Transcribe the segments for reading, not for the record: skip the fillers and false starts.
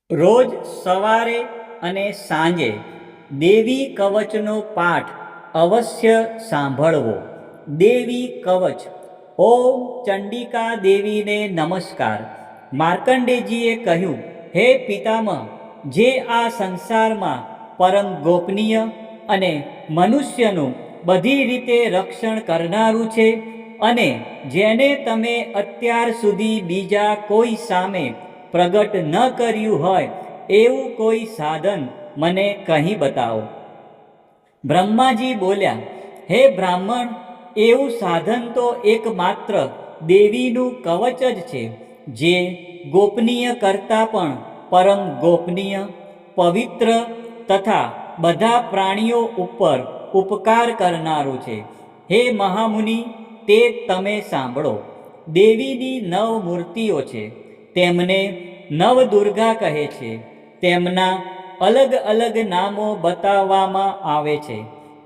રોજ સવારે અને સાંજે દેવી કવચનો પાઠ અવશ્ય સાંભળવો. દેવી કવચ. ઓમ ચંડિકા દેવીને નમસ્કાર. માર્કંડેયજીએ કહ્યું, હે પિતામહ, જે આ સંસારમાં પરમ ગોપનીય અને મનુષ્યનું બધી રીતે રક્ષણ કરનારું છે, અને જેને તમે અત્યાર સુધી બીજા કોઈ સામે પ્રગટ ન કર્યું હોય એવું કોઈ સાધન મને કહી બતાવો. બ્રહ્માજી બોલ્યા, હે બ્રાહ્મણ, એવું સાધન તો એકમાત્ર દેવીનું કવચ જ છે, જે ગોપનીય કરતાં પણ પરમ ગોપનીય, પવિત્ર તથા બધા પ્રાણીઓ ઉપર ઉપકાર કરનારું છે. હે મહામુનિ, તે તમે સાંભળો. દેવીની 9 મૂર્તિઓ છે. તેમને નવદુર્ગા કહે છે. તેમના અલગ અલગ નામો બતાવવામાં આવે છે.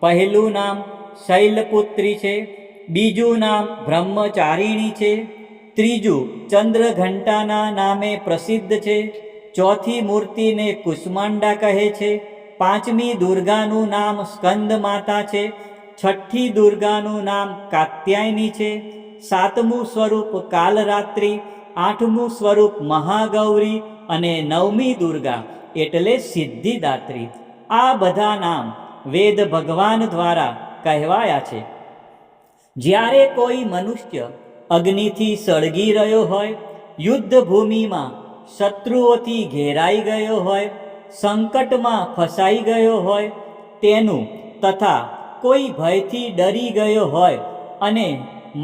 પહેલું નામ શૈલપુત્રી છે, બીજું નામ બ્રહ્મચારિણી છે, ત્રીજું ચંદ્રઘંટાના નામે પ્રસિદ્ધ છે, ચોથી મૂર્તિને કુષ્માંડા કહે છે, પાંચમી દુર્ગાનું નામ સ્કંદ માતા છે, છઠ્ઠી દુર્ગાનું નામ કાત્યાયની છે, સાતમું સ્વરૂપ કાલરાત્રિ, આઠમું સ્વરૂપ મહાગૌરી અને નવમી દુર્ગા એટલે સિદ્ધિદાત્રી. આ બધા નામ વેદ ભગવાન દ્વારા કહેવાયા છે. જ્યારે કોઈ મનુષ્ય અગ્નિથી સળગી રહ્યો હોય, યુદ્ધ ભૂમિમાં શત્રુઓથી ઘેરાઈ ગયો હોય, સંકટમાં ફસાઈ ગયો હોય તેનું, તથા કોઈ ભયથી ડરી ગયો હોય અને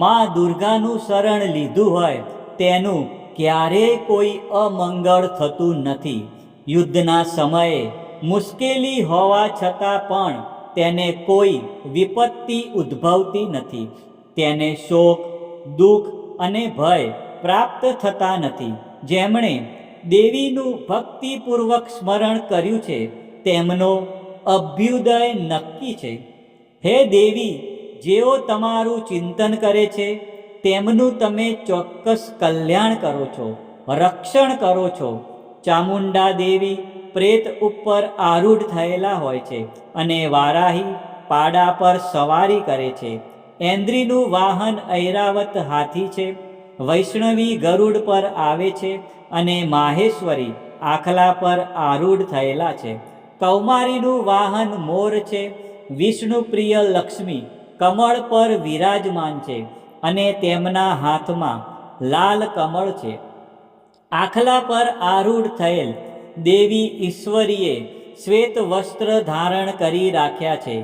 મા દુર્ગાનું શરણ લીધું હોય તેનું ક્યારેય કોઈ અમંગળ થતું નથી. યુદ્ધના સમયે મુશ્કેલી હોવા છતાં પણ તેને કોઈ વિપત્તિ ઉદ્ભવતી નથી. તેને શોક, દુઃખ અને ભય પ્રાપ્ત થતા નથી. જેમણે દેવીનું ભક્તિપૂર્વક સ્મરણ કર્યું છે તેમનો અભ્યુદય નક્કી છે. હે દેવી, જેઓ તમારું ચિંતન કરે છે તેમનું તમે ચોક્કસ કલ્યાણ કરો છો, રક્ષણ કરો છો. ચામુંડા દેવી પ્રેત ઉપર આરૂઢ થયેલા હોય છે અને વારાહી પાડા પર સવારી કરે છે. ઐન્દ્રીનું વાહન ઐરાવત હાથી છે, વૈષ્ણવી ગરુડ પર આવે છે અને માહેશ્વરી આખલા પર આરૂઢ થયેલા છે. કૌમારીનું વાહન મોર છે, વિષ્ણુપ્રિય લક્ષ્મી કમળ પર વિરાજમાન છે અને તેમના હાથમાં લાલ કમળ છે. આખલા પર આરૂઢ થયેલ દેવી ઈશ્વરીએ શ્વેત વસ્ત્ર ધારણ કરી રાખ્યા છે.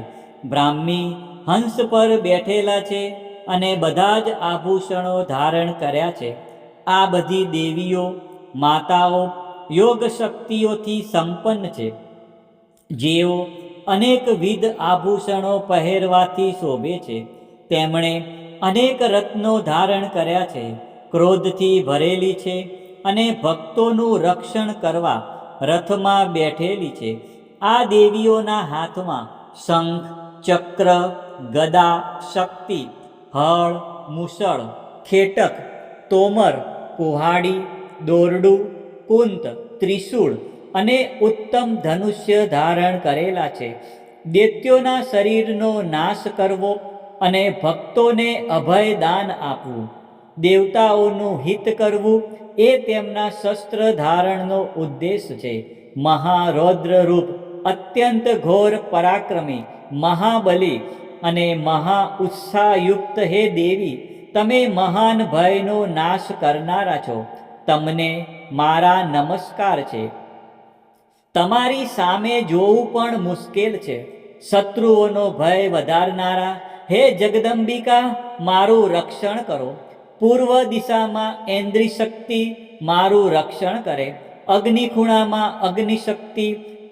બ્રાહ્મી હંસ પર બેઠેલા છે અને બધા જ આભૂષણો ધારણ કર્યા છે. આ બધી દેવીઓ માતાઓ યોગ શક્તિઓથી સંપન્ન છે, જેઓ અનેકવિધ આભૂષણો પહેરવાથી શોભે છે. તેમણે અનેક રત્નો ધારણ કર્યા છે, ક્રોધથી ભરેલી છે અને ભક્તોનું રક્ષણ કરવા રથમાં બેઠેલી છે. આ દેવીઓના હાથમાં શંખ, ચક્ર, ગદા, શક્તિ, હળ, મુસળ, ખેટક, તોમર, કુહાડી, દોરડું, કુંત, ત્રિશૂળ અને ઉત્તમ ધનુષ્ય ધારણ કરેલા છે. દૈત્યોના શરીરનો નાશ કરવો અને ભક્તોને અભય દાન આપવું, દેવતાઓનું હિત કરવું એ તેમના શસ્ત્ર ધારણનો ઉદ્દેશ છે. મહારૌદ્ર રૂપ, અત્યંત ઘોર પરાક્રમી, મહાબલી અને મહા ઉત્સાહયુક્ત હે દેવી, તમે મહાન ભયનો નાશ કરનારા છો. તમને મારા નમસ્કાર છે. તમારી સામે જોવું પણ મુશ્કેલ છે. શત્રુઓનો ભય વધારનારા હે જગદંબિકા, મારું રક્ષણ કરો. પૂર્વ દિશામાં ઐન્દ્રી મારું રક્ષણ કરે, અગ્નિખૂણામાં અગ્નિશક્તિ,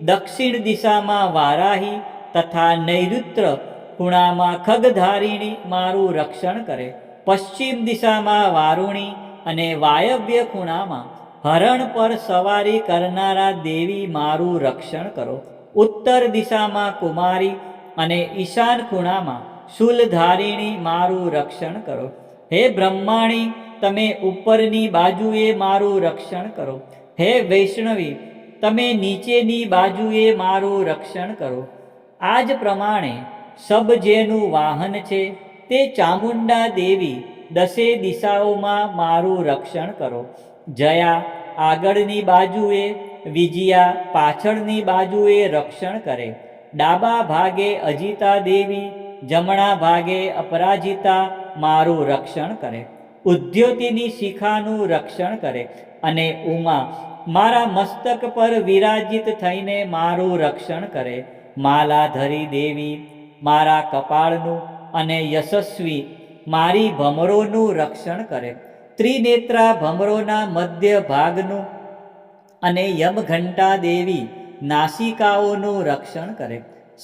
દક્ષિણ દિશામાં વારાહી તથા નૈઋત્ય ખૂણામાં ખગધારિણી મારું રક્ષણ કરે, પશ્ચિમ દિશામાં વારુણી અને વાયવ્ય ખૂણામાં હરણ પર સવારી કરનારા દેવી મારું રક્ષણ કરો. ઉત્તર દિશામાં કુમારી અને ઈશાન ખૂણામાં શૂલધારિણી મારું રક્ષણ કરો. હે બ્રહ્માણી, તમે ઉપરની બાજુએ મારું રક્ષણ કરો. હે વૈષ્ણવી, તમે નીચેની બાજુએ મારું રક્ષણ કરો. આ જ પ્રમાણે સબજેનું વાહન છે તે ચામુંડા દેવી દસે દિશાઓમાં મારું રક્ષણ કરો. જયા આગળની બાજુએ, વિજયા પાછળની બાજુએ રક્ષણ કરે. ડાબા ભાગે અજિતા દેવી, જમણા ભાગે અપરાજિતા મારું રક્ષણ કરે. ઉદ્યોતિની શિખાનું રક્ષણ કરે અને ઉમા મારા મસ્તક પર વિરાજિત થઈને મારું રક્ષણ કરે. માલાધરી દેવી મારા કપાળનું અને યશસ્વી મારી ભમરોનું રક્ષણ કરે. ત્રિનેત્રા ભમરોના મધ્ય ભાગનું અને યમઘંટા દેવી નાસિકાઓનું રક્ષણ કરે.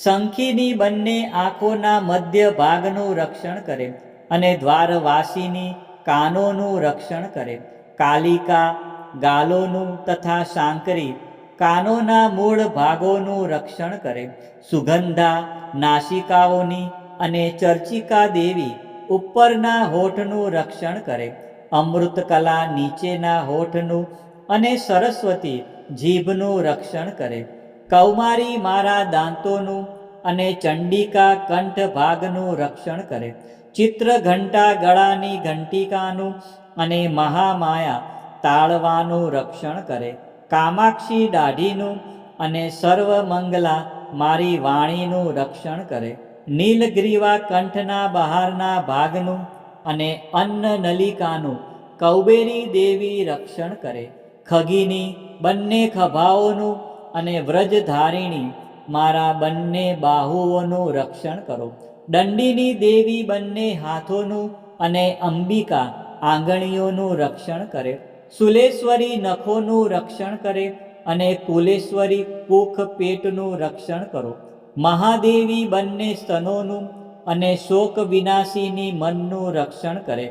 શંખીની બંને આંખોના મધ્ય ભાગનું રક્ષણ કરે અને દ્વારવાસીની કાનોનું રક્ષણ કરે. કાલિકા ગાલોનું તથા શાંકરી કાનોના મૂળ ભાગોનું રક્ષણ કરે. સુગંધા નાસિકાઓની અને ચર્ચિકા દેવી ઉપરના હોઠનું રક્ષણ કરે. અમૃતકલા નીચેના હોઠનું અને સરસ્વતી જીભનું રક્ષણ કરે. કૌમારી મારા દાંતોનું અને ચંડિકા કંઠ ભાગનું રક્ષણ કરે. ચિત્રઘંટા ગળાની ઘંટિકાનું અને મહામાયા તાળવાનું રક્ષણ કરે. કામાક્ષી દાઢીનું અને સર્વમંગલા મારી વાણીનું રક્ષણ કરે. નીલગ્રીવા કંઠના બહારના ભાગનું અને અન્ન નલિકાનું કૌબેરી દેવી રક્ષણ કરે. ખગીની બંને ખભાઓનું અને વ્રજધારિણી મારા બંને બાહુઓનું રક્ષણ કરો. દંડીની દેવી બંને હાથોનું અને અંબિકા આંગળીઓનું રક્ષણ કરે. સુલેશ્વરી નખોનું રક્ષણ કરે અને કુલેશ્વરી કુખ પેટનું રક્ષણ કરો. મહાદેવી બંને સ્તનોનું અને શોક વિનાશીની મનનું રક્ષણ કરે.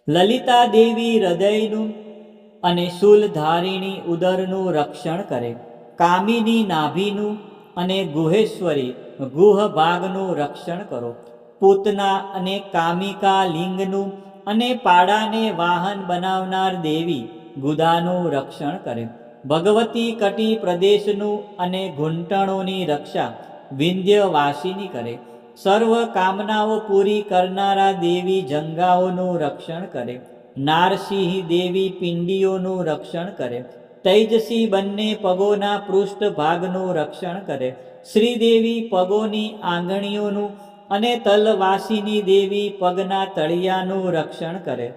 લલિતા દેવી હૃદયનું અને શૂલધારિણી ઉદરનું રક્ષણ કરે. કામિની નાભીનું અને ગુહેશ્વરી ગુહ ભાગનું રક્ષણ કરો. પૂતના અને કામિકા લિંગનું અને પાડાને વાહન બનાવનાર દેવી ગુદાનું રક્ષણ કરે. ભગવતી કટી પ્રદેશનું અને ઘૂંટણોની રક્ષા વિંધ્યવાસિની કરે. સર્વ કામનાઓ પૂરી કરનારા દેવી જંગાઓનું રક્ષણ કરે. નારસિંહ દેવી પિંડીઓનું રક્ષણ કરે. તૈજસી બંને પગોના પૃષ્ઠ ભાગનું રક્ષણ કરે. શ્રીદેવી પગોની આંગળીઓનું અને તલવાસીની દેવી પગના તળિયાનું રક્ષણ કરે.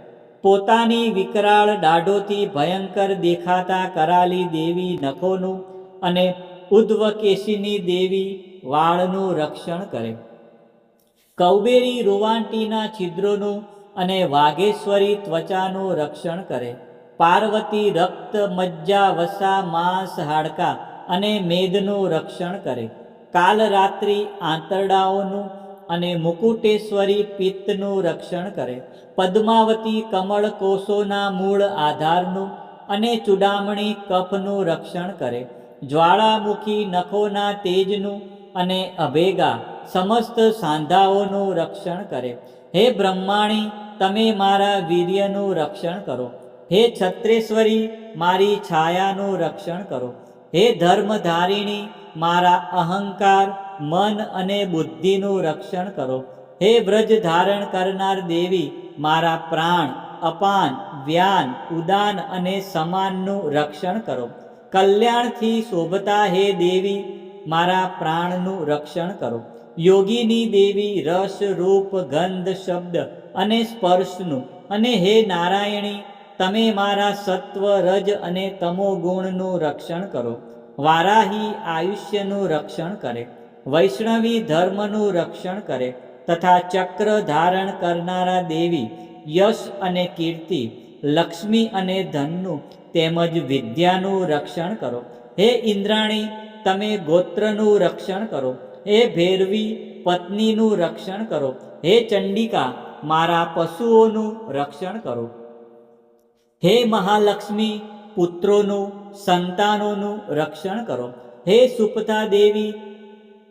પોતાની વિકરાળ દાઢોથી ભયંકર દેખાતા કરાલી દેવી નખોનું અને ઉદ્ધવકેશિની દેવી વાળનું રક્ષણ કરે. કૌબેરી રોવાંટીના છિદ્રોનું અને વાઘેશ્વરી ત્વચાનું રક્ષણ કરે. પાર્વતી રક્ત મજ્જા વસા માંસ હાડકા અને મેદનું રક્ષણ કરે. કાલરાત્રિ આંતરડાઓનું અને મુકુટેશ્વરી પિત્તનું રક્ષણ કરે. પદ્માવતી કમળ કોષોના મૂળ આધારનું અને ચૂડામણી કફનું રક્ષણ કરે. જ્વાળામુખી નખોના તેજનું અને અભેગા સમસ્ત સાંધાઓનું રક્ષણ કરે. હે બ્રહ્માણી, તમે મારા વીર્યનું રક્ષણ કરો. હે છત્રેશ્વરી, મારી છાયાનું રક્ષણ કરો. હે ધર્મધારિણી, મારા અહંકાર, મન અને બુદ્ધિનું રક્ષણ કરો. હે વ્રજ ધારણ કરનાર દેવી, મારા પ્રાણ, અપાન, વ્યાન, ઉદાન અને સમાનનું રક્ષણ કરો. કલ્યાણથી શોભતા હે દેવી, મારા પ્રાણનું રક્ષણ કરો. યોગીની દેવી રસ, રૂપ, ગંધ, શબ્દ અને સ્પર્શનું અને હે નારાયણી, તમે મારા સત્વ, રજ અને તમો ગુણનું રક્ષણ કરો. વારાહી આયુષ્યનું રક્ષણ કરે. વૈષ્ણવી ધર્મનું રક્ષણ કરે તથા ચક્ર ધારણ કરનારા દેવી યશ અને કીર્તિ, લક્ષ્મી અને ધનનું તેમજ વિદ્યાનું રક્ષણ કરો. હે ઇન્દ્રાણી, તમે ગોત્રનું રક્ષણ કરો. હે ભૈરવી, પત્નીનું રક્ષણ કરો. હે ચંડિકા, મારા પશુઓનું રક્ષણ કરો. હે મહાલક્ષ્મી, પુત્રોનું, સંતાનોનું રક્ષણ કરો. હે સુપથા દેવી,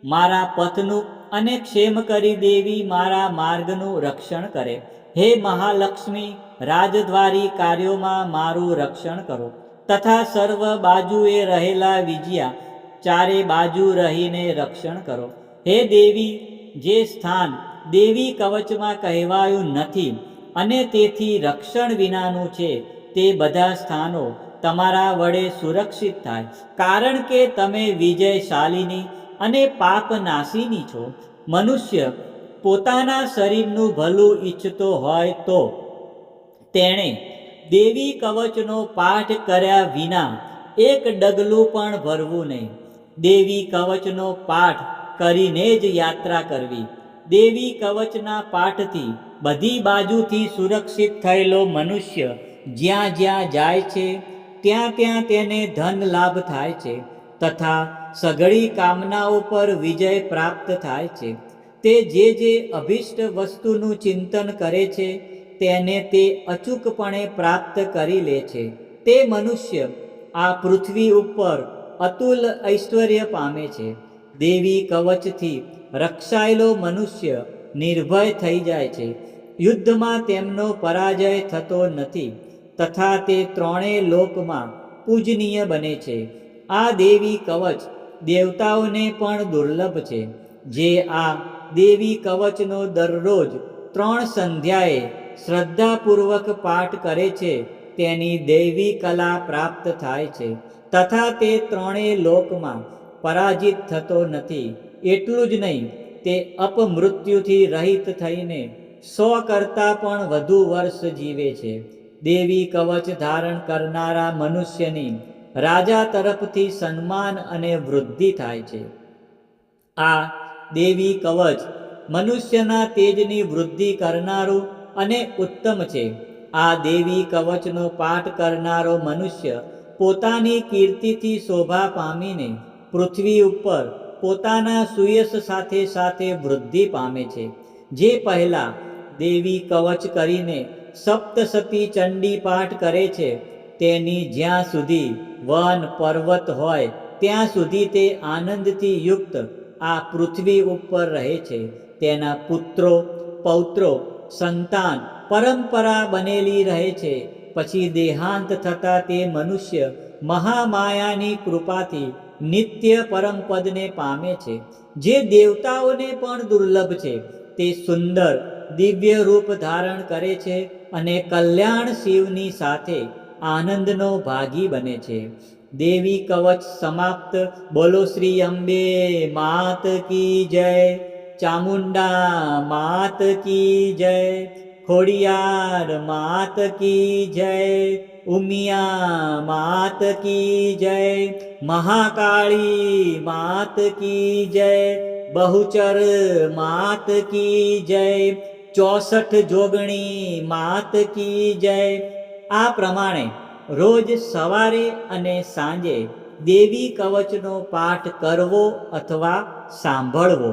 મારા પથનું અને ક્ષેમકરી દેવી મારા માર્ગનું રક્ષણ કરે. હે મહાલક્ષ્મી, રાજદ્વારી કાર્યોમાં મારું રક્ષણ કરો. તથા સર્વ બાજુએ રહેલા વિજયા ચારે બાજુ રહીને રક્ષણ કરો. હે દેવી, જે સ્થાન દેવી કવચમાં કહેવાયું નથી અને તેથી રક્ષણ વિનાનું છે, તે બધા સ્થાનો તમારા વડે સુરક્ષિત થાય, કારણ કે તમે વિજયશાલિની અને પાપનાશીની છો. મનુષ્ય પોતાના શરીરનું ભલું ઈચ્છતો હોય તો તેણે દેવી કવચનો પાઠ કર્યા વિના એક ડગલું પણ ભરવું નહીં. દેવી કવચનો પાઠ કરીને જ યાત્રા કરવી. દેવી કવચના પાઠથી બધી બાજુથી સુરક્ષિત થયેલો મનુષ્ય જ્યાં જ્યાં જાય છે ત્યાં ત્યાં તેને ધન લાભ થાય છે તથા સઘળી કામનાઓ પર વિજય પ્રાપ્ત થાય છે. તે જે અભિષ્ટ વસ્તુનું ચિંતન કરે છે તેને તે અચૂકપણે પ્રાપ્ત કરી લે છે. તે મનુષ્ય આ પૃથ્વી ઉપર અતુલ ઐશ્વર્ય પામે છે. દેવી કવચથી રક્ષાયેલો મનુષ્ય નિર્ભય થઈ જાય છે. યુદ્ધમાં તેમનો પરાજય થતો નથી તથા તે ત્રણેય લોકમાં પૂજનીય બને છે. આ દેવી કવચ દેવતાઓને પણ દુર્લભ છે. જે આ દેવી કવચનો દરરોજ 3 સંધ્યાએ શ્રદ્ધાપૂર્વક પાઠ કરે છે તેની દૈવી કલા પ્રાપ્ત થાય છે તથા તે ત્રણેય લોકમાં પરાજિત થતો નથી. એટલું જ નહીં, તે અપમૃત્યુથી રહિત થઈને 100 કરતાં પણ વધુ વર્ષ જીવે છે. દેવી કવચ ધારણ કરનારા મનુષ્યની રાજા તરફથી સન્માન અને વૃદ્ધિ થાય છે. આ દેવી કવચ મનુષ્યના તેજની વૃદ્ધિ કરનારું અને ઉત્તમ છે. આ દેવી કવચનો પાઠ કરનારો મનુષ્ય પોતાની કીર્તિથી શોભા પામીને પૃથ્વી ઉપર પોતાના સુયશ સાથે સાથે વૃદ્ધિ પામે છે. જે પહેલા દેવી કવચ કરીને સપ્તસતી ચંડી પાઠ કરે છે તેની જ્યાં સુધી વન પર્વત હોય ત્યાં સુધી તે આનંદથી યુક્ત આ પૃથ્વી ઉપર રહે છે. તેના પુત્રો પૌત્રો સંતાન પરંપરા બનેલી રહે છે. પછી દેહાંત થતાં તે મનુષ્ય મહામાયાની કૃપાથી નિત્ય પરમપદને પામે છે. જે દેવતાઓને પણ દુર્લભ છે. તે સુંદર દિવ્ય રૂપ ધારણ કરે છે અને કલ્યાણ શિવની સાથે આનંદનો ભાગી બને છે. દેવી કવચ સમાપ્ત. બોલો શ્રી અંબે માત કી જય, ચામુંડા માત કી જય, ખોડિયાર માત કી જય, ઉમિયા માત કી જય, મહાકાળી માત કી જય, બહુચર માત કી જય, 64 જોગણી માત કી જય. આ પ્રમાણે રોજ સવારે અને સાંજે દેવી કવચનો પાઠ કરવો અથવા સાંભળવો.